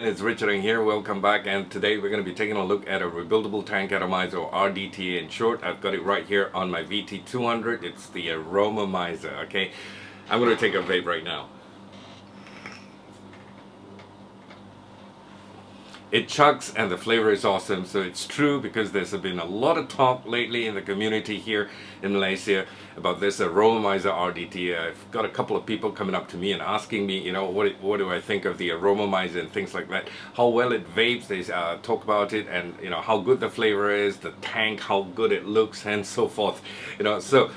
It's Richard in here, welcome back, and today we're going to be taking a look at a rebuildable tank atomizer, or RDTA in short. I've got it right here on my VT200. It's the Aromamizer, okay? I'm going to take a vape right now. It chugs and the flavor is awesome, so it's true because there's been a lot of talk lately in the community here in Malaysia about this Aromamizer RDTA. I've got a couple of people coming up to me and asking me, you know, what do I think of the Aromamizer and things like that, how well it vapes. They talk about it, and you know how good the flavor is, the tank, how good it looks, and so forth. You know, so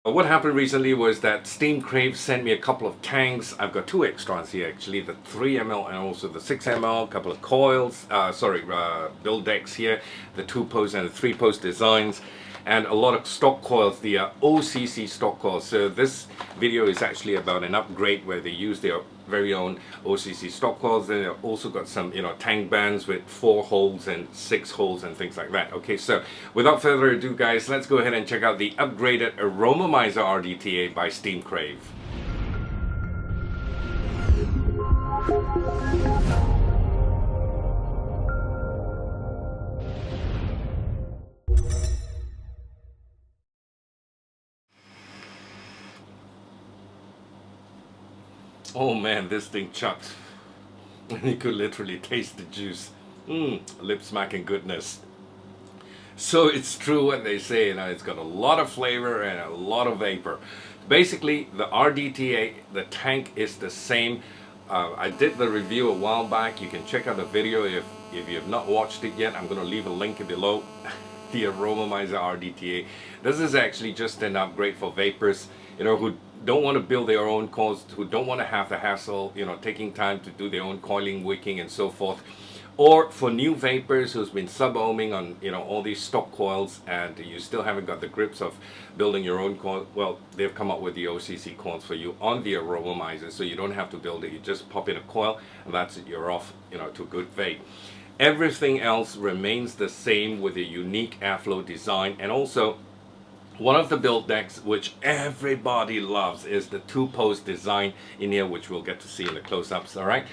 what happened recently was that Steamcrave sent me a couple of tanks. I've got two extras here actually, the 3 ml and also the 6 ml, a couple of coils, build decks here, the 2-post and the 3-post designs, and a lot of stock coils, the OCC stock coils. So this video is actually about an upgrade where they use their very own OCC stock coils. Then they've also got some, you know, tank bands with 4 holes and 6 holes and things like that. Okay, so without further ado, guys, let's go ahead and check out the upgraded Aromamizer RDTA by Steamcrave. Oh man, this thing chucks. You could literally taste the juice. Lip smacking goodness. So it's true what they say, you know, it's got a lot of flavor and a lot of vapor. Basically, the RDTA, the tank is the same. I did the review a while back. You can check out the video if you have not watched it yet. I'm going to leave a link below. The Aromamizer RDTA. This is actually just an upgrade for vapors, you know, who don't want to build their own coils, who don't want to have the hassle, you know, taking time to do their own coiling, wicking, and so forth. Or for new vapors who's been sub-ohming on, you know, all these stock coils, and you still haven't got the grips of building your own coil. Well, they've come up with the OCC coils for you on the Aromamizer, so you don't have to build it. You just pop in a coil, and that's it. You're off, you know, to a good vape. Everything else remains the same with a unique airflow design, and also one of the build decks which everybody loves is the 2-post design in here, which we'll get to see in the close-ups. All right,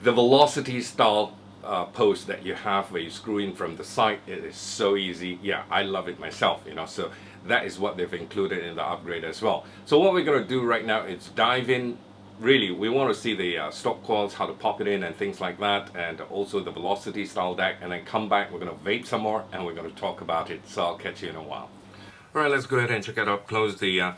the velocity style post that you have where you screw in from the side, it is so easy. Yeah, I love it myself, you know, so that is what they've included in the upgrade as well. So what we're going to do right now is dive in. Really, we want to see the stock coils, how to pop it in and things like that, and also the velocity style deck, and then come back, we're going to vape some more and we're going to talk about it. So I'll catch you in a while. Alright, let's go ahead and check it out up close. The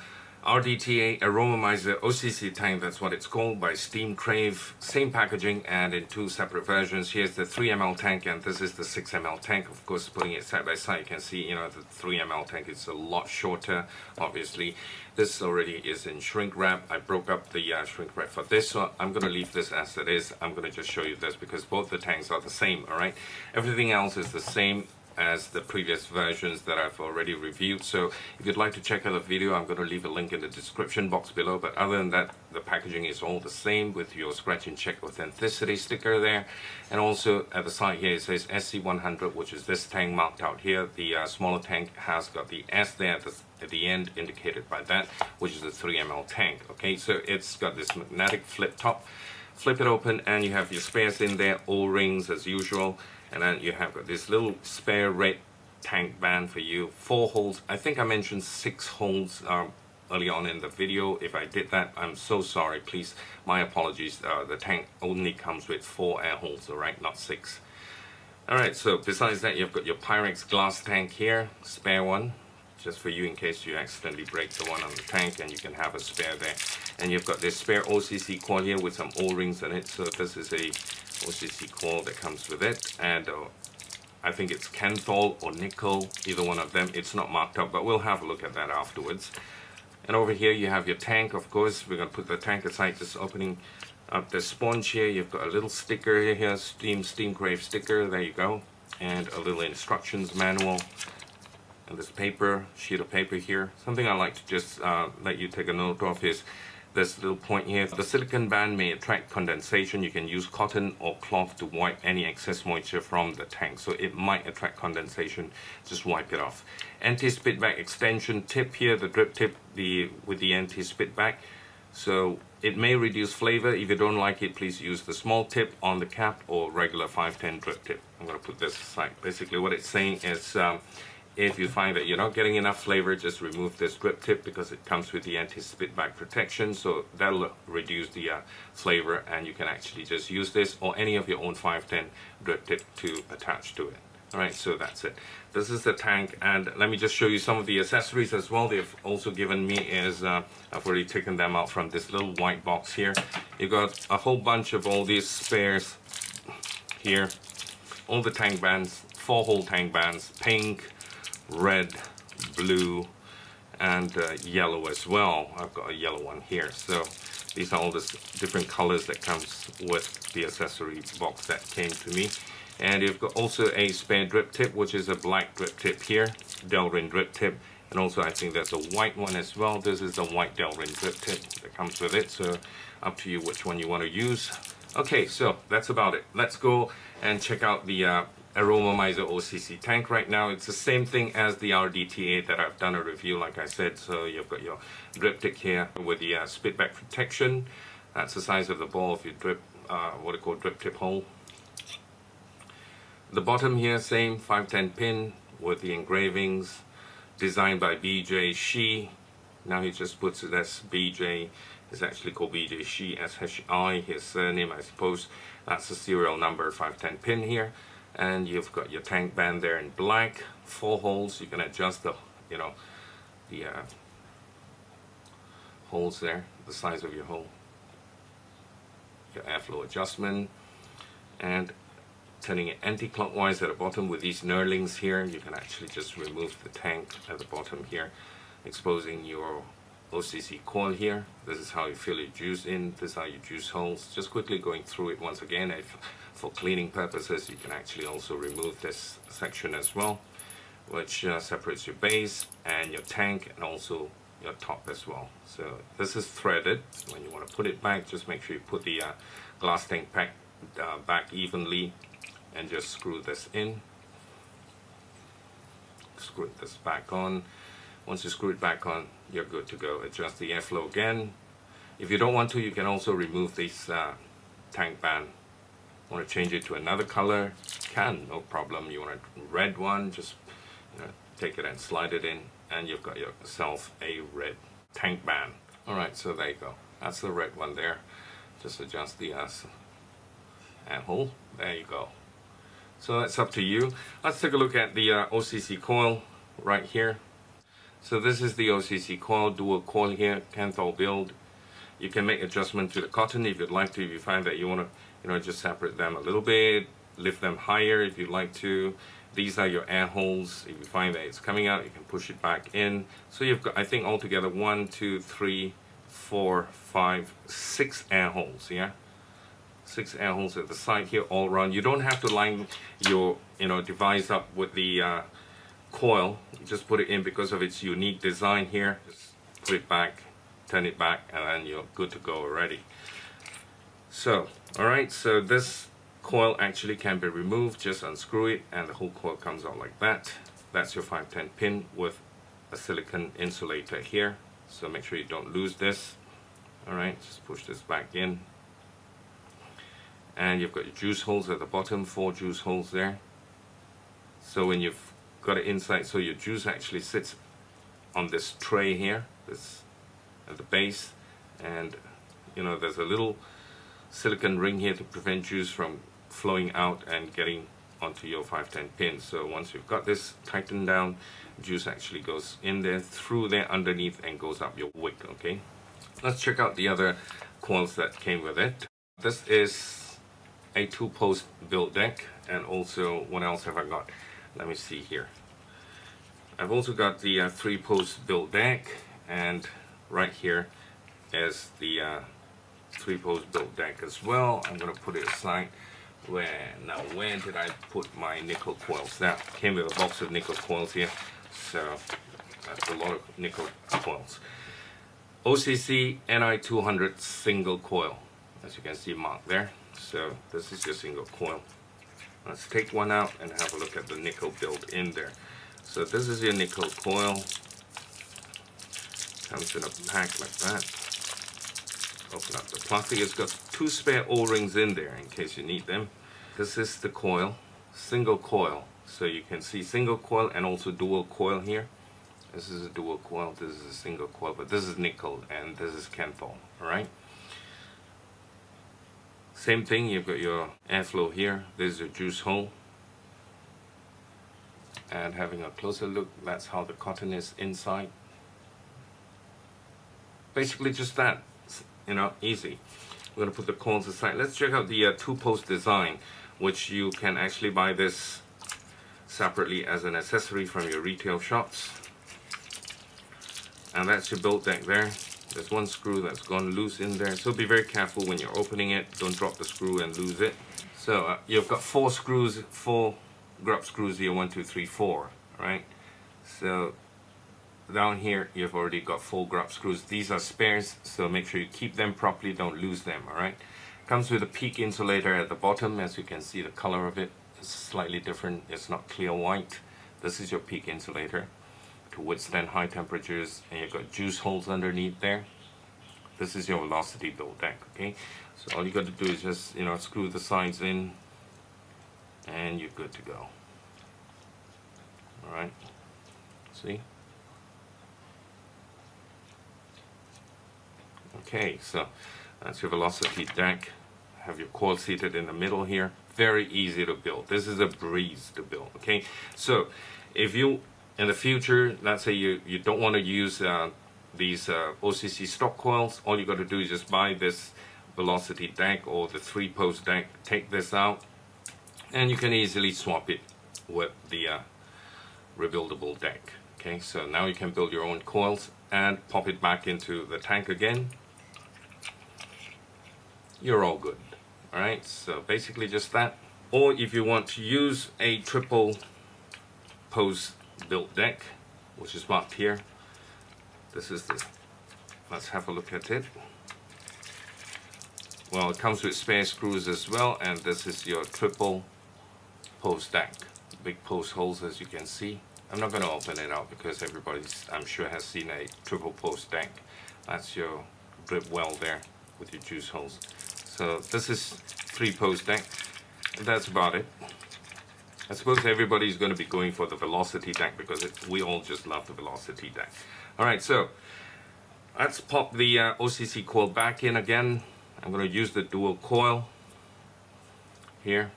RDTA Aromamizer OCC Tank, that's what it's called, by Steamcrave. Same packaging and in 2 separate versions. Here's the 3 ml tank and this is the 6 ml tank. Of course, putting it side by side, you can see, you know, the 3 ml tank is a lot shorter, obviously. This already is in shrink wrap. I broke up the shrink wrap for this, so I'm going to leave this as it is. I'm going to just show you this because both the tanks are the same, alright? Everything else is the same as the previous versions that I've already reviewed. So if you'd like to check out the video, I'm going to leave a link in the description box below. But other than that, the packaging is all the same with your scratch and check authenticity sticker there. And also at the side here it says SC100, which is this tank marked out here. The smaller tank has got the S there at the end, indicated by that, which is the 3 ml tank. Okay, so it's got this magnetic flip top. Flip it open and you have your spares in there, O-rings as usual. And then you have got this little spare red tank band for you. 4 holes. I think I mentioned 6 holes early on in the video. If I did that, I'm so sorry. Please, my apologies. The tank only comes with 4 air holes, alright, not 6. Alright, so besides that, you've got your Pyrex glass tank here, spare one, just for you in case you accidentally break the one on the tank, and you can have a spare there. And you've got this spare OCC coil here with some O-rings in it. So this is a OCC coil that comes with it, and I think it's Kanthal or nickel, either one of them. It's not marked up, but we'll have a look at that afterwards. And over here you have your tank. Of course, we're going to put the tank aside, just opening up the sponge here. You've got a little sticker here, Steamcrave sticker, there you go, and a little instructions manual. And this paper, sheet of paper here. Something I like to just let you take a note of is this little point here. The silicone band may attract condensation. You can use cotton or cloth to wipe any excess moisture from the tank. So it might attract condensation. Just wipe it off. Anti-spit back extension tip here, the drip tip with the anti-spit back. So it may reduce flavor. If you don't like it, please use the small tip on the cap or regular 510 drip tip. I'm going to put this aside. Basically what it's saying is if you find that you're not getting enough flavor, just remove this drip tip because it comes with the anti-spitback protection, so that'll reduce the flavor, and you can actually just use this or any of your own 510 drip tip to attach to it. Alright, so that's it. This is the tank, and let me just show you some of the accessories as well. They've also given me is, I've already taken them out from this little white box here. You've got a whole bunch of all these spares here. All the tank bands, 4-hole tank bands, pink, red, blue, and yellow as well. I've got a yellow one here. So these are all the different colors that comes with the accessory box that came to me. And you've got also a spare drip tip, which is a black drip tip here, Delrin drip tip, and also I think there's a white one as well. This is the white Delrin drip tip that comes with it, so up to you which one you want to use. Okay, so that's about it. Let's go and check out the Aromamizer OCC tank right now. It's the same thing as the RDTA that I've done a review, like I said. So you've got your drip tip here with the spitback protection. That's the size of the ball of your drip, what I call drip tip hole. The bottom here, same 510 pin with the engravings, designed by BJ Shi. Now he just puts it as BJ. It's actually called BJ Shi, SHI, his surname, I suppose. That's the serial number 510 pin here. And you've got your tank band there in black, 4 holes. You can adjust the, the holes there, the size of your hole. Your airflow adjustment, and turning it anti-clockwise at the bottom with these knurlings here. You can actually just remove the tank at the bottom here, exposing your OCC coil here. This is how you fill your juice in. This is how you juice holes. Just quickly going through it once again. If for cleaning purposes, you can actually also remove this section as well, which separates your base and your tank and also your top as well. So this is threaded. When you want to put it back, just make sure you put the glass tank back evenly and just screw this in. Screw this back on. Once you screw it back on, you're good to go. Adjust the airflow again. If you don't want to, you can also remove this tank band. Want to change it to another color? Can, no problem. You want a red one? Just take it and slide it in, and you've got yourself a red tank band. All right, so there you go. That's the red one there. Just adjust the hole. There you go. So that's up to you. Let's take a look at the OCC coil right here. So this is the OCC coil, dual coil here, Kanthal build. You can make adjustment to the cotton if you'd like to. If you find that you want to, just separate them a little bit, lift them higher if you'd like to. These are your air holes. If you find that it's coming out, you can push it back in. So you've got, I think altogether 1, 2, 3, 4, 5, 6 air holes, yeah? 6 air holes at the side here all around. You don't have to line your device up with the coil. You just put it in because of its unique design here. Just put it back, turn it back, and then you're good to go already. So, alright, so this coil actually can be removed. Just unscrew it and the whole coil comes out like that. That's your 510 pin with a silicone insulator here. So make sure you don't lose this. Alright, just push this back in. And you've got your juice holes at the bottom, 4 juice holes there. So when you've got it inside, so your juice actually sits on this tray here, this at the base, and there's a little silicone ring here to prevent juice from flowing out and getting onto your 510 pin. So once you've got this tightened down, juice actually goes in there, through there, underneath, and goes up your wick. Okay, let's check out the other coils that came with it. This is a 2-post build deck, and also what else have I got? Let me see here. I've also got the 3-post build deck, and right here is the 3-post build deck as well. I'm going to put it aside. Where did I put my nickel coils? That came with a box of nickel coils here, so that's a lot of nickel coils. OCC NI200 single coil, as you can see marked there. So this is your single coil. Let's take one out and have a look at the nickel build in there. So this is your nickel coil. Comes in a pack like that. Open up the plastic. It's got 2 spare O-rings in there in case you need them. This is the coil, single coil. So you can see single coil and also dual coil here. This is a dual coil, this is a single coil, but this is nickel and this is Kanthal, alright? Same thing, you've got your airflow here, this is your juice hole. And having a closer look, that's how the cotton is inside. Basically just that, you know, easy. We're going to put the coils aside. Let's check out the 2-post design, which you can actually buy this separately as an accessory from your retail shops. And that's your build deck there. There's 1 screw that's gone loose in there, so be very careful when you're opening it. Don't drop the screw and lose it. So you've got 4 screws, 4 grub screws here, 1, 2, 3, 4, right? So down here you've already got 4 grub screws. These are spares, so make sure you keep them properly, don't lose them, alright? Comes with a peak insulator at the bottom. As you can see, the color of it is slightly different. It's not clear white. This is your peak insulator to withstand high temperatures, and you've got juice holes underneath there. This is your velocity build deck, okay? So all you got to do is just, you know, screw the sides in and you're good to go. Alright, see? Okay, so that's your velocity deck. Have your coil seated in the middle here. Very easy to build. This is a breeze to build, okay? So if you in the future, let's say you don't want to use these OCC stock coils, all you got to do is just buy this velocity deck or the 3-post deck, take this out, and you can easily swap it with the rebuildable deck. Okay, so now you can build your own coils and pop it back into the tank again. You're all good. Alright, so basically just that. Or if you want to use a 3-post built deck, which is marked here, this is the, let's have a look at it. Well, it comes with spare screws as well, and this is your 3-post deck. Big post holes, as you can see. I'm not going to open it out because everybody's, I'm sure, has seen a 3-post deck. That's your drip well there with your juice holes. So this is 3-post deck. That's about it. I suppose everybody's going to be going for the velocity deck because we all just love the velocity deck. Alright, so let's pop the OCC coil back in again. I'm going to use the dual coil here.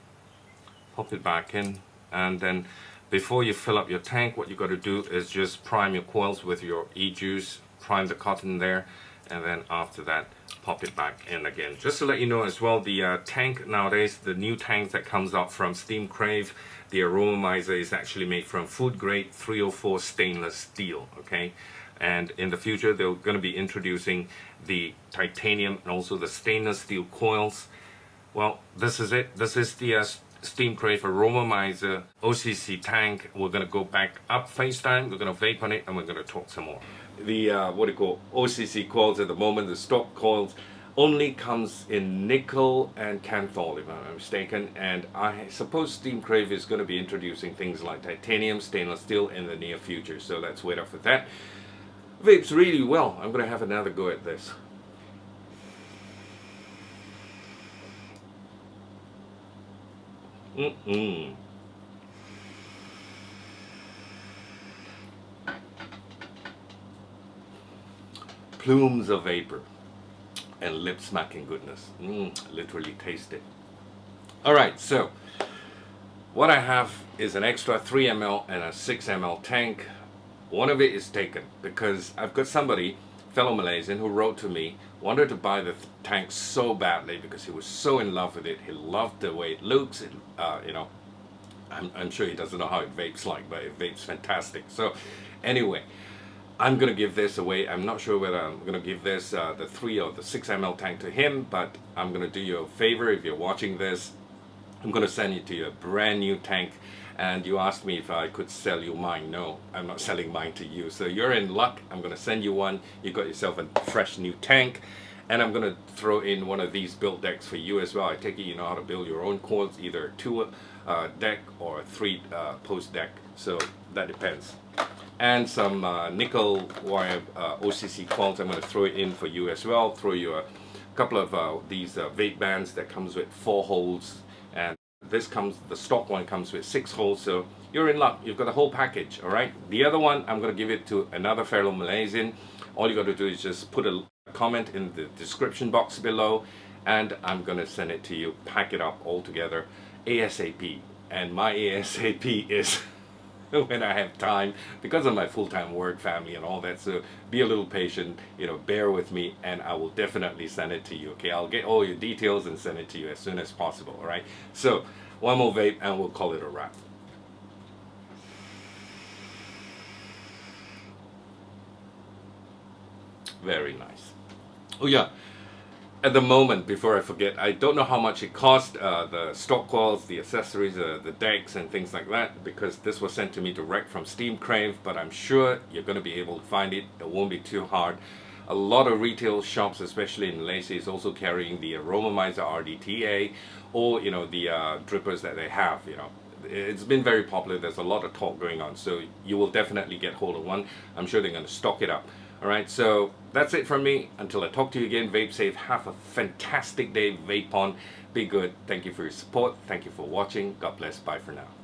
Pop it back in, and then before you fill up your tank, what you got to do is just prime your coils with your e-juice, prime the cotton there, and then after that pop it back in again. Just to let you know as well, the tank nowadays, the new tank that comes out from Steamcrave, the Aromamizer is actually made from food grade 304 stainless steel, okay? And in the future they're going to be introducing the titanium and also the stainless steel coils. Well, this is it. This is the Steamcrave Aromamizer OCC Tank. We're going to go back up FaceTime, we're going to vape on it, and we're going to talk some more. The what do you call OCC coils at the moment, the stock coils, only comes in nickel and Kanthal, if I'm not mistaken, and I suppose Steamcrave is going to be introducing things like titanium, stainless steel in the near future, so let's wait up for that. Vapes really well. I'm going to have another go at this. Plumes of vapor and lip smacking goodness. Literally taste it. Alright, so what I have is an extra 3 ml and a 6 ml tank. One of it is taken because I've got somebody, fellow Malaysian, who wrote to me, wanted to buy the tank so badly because he was so in love with it. He loved the way it looks. It, you know, I'm sure he doesn't know how it vapes like, but it vapes fantastic. So anyway, I'm going to give this away. I'm not sure whether I'm going to give this the 3 or the 6 ml tank to him, but I'm going to do you a favor. If you're watching this, I'm going to send you to your brand new tank. And you asked me if I could sell you mine. No, I'm not selling mine to you. So you're in luck. I'm going to send you one. You got yourself a fresh new tank. And I'm going to throw in one of these build decks for you as well. I take it you know how to build your own coils, either 2 deck or 3-post deck. So that depends. And some nickel wire OCC coils. I'm going to throw it in for you as well. Throw you a couple of these vape bands that comes with 4 holes, and this comes, the stock one comes with 6 holes, so you're in luck. You've got the whole package. All right, the other one I'm going to give it to another fellow Malaysian. All you got to do is just put a comment in the description box below, and I'm going to send it to you, pack it up all together ASAP. And my ASAP is when I have time, because of my full-time work, family and all that. So be a little patient, you know, bear with me, and I will definitely send it to you. Okay, I'll get all your details and send it to you as soon as possible. All right, so one more vape and we'll call it a wrap. Very nice. Oh yeah, at the moment, before I forget, I don't know how much it cost, the stock coils, the accessories, the decks and things like that, because this was sent to me direct from Steamcrave, but I'm sure you're going to be able to find it. It won't be too hard. A lot of retail shops, especially in Malaysia, is also carrying the Aromamizer RDTA, or, you know, the drippers that they have, you know. It's been very popular. There's a lot of talk going on, so you will definitely get hold of one. I'm sure they're going to stock it up. Alright, so that's it from me. Until I talk to you again, vape safe. Have a fantastic day. Vape on. Be good. Thank you for your support. Thank you for watching. God bless. Bye for now.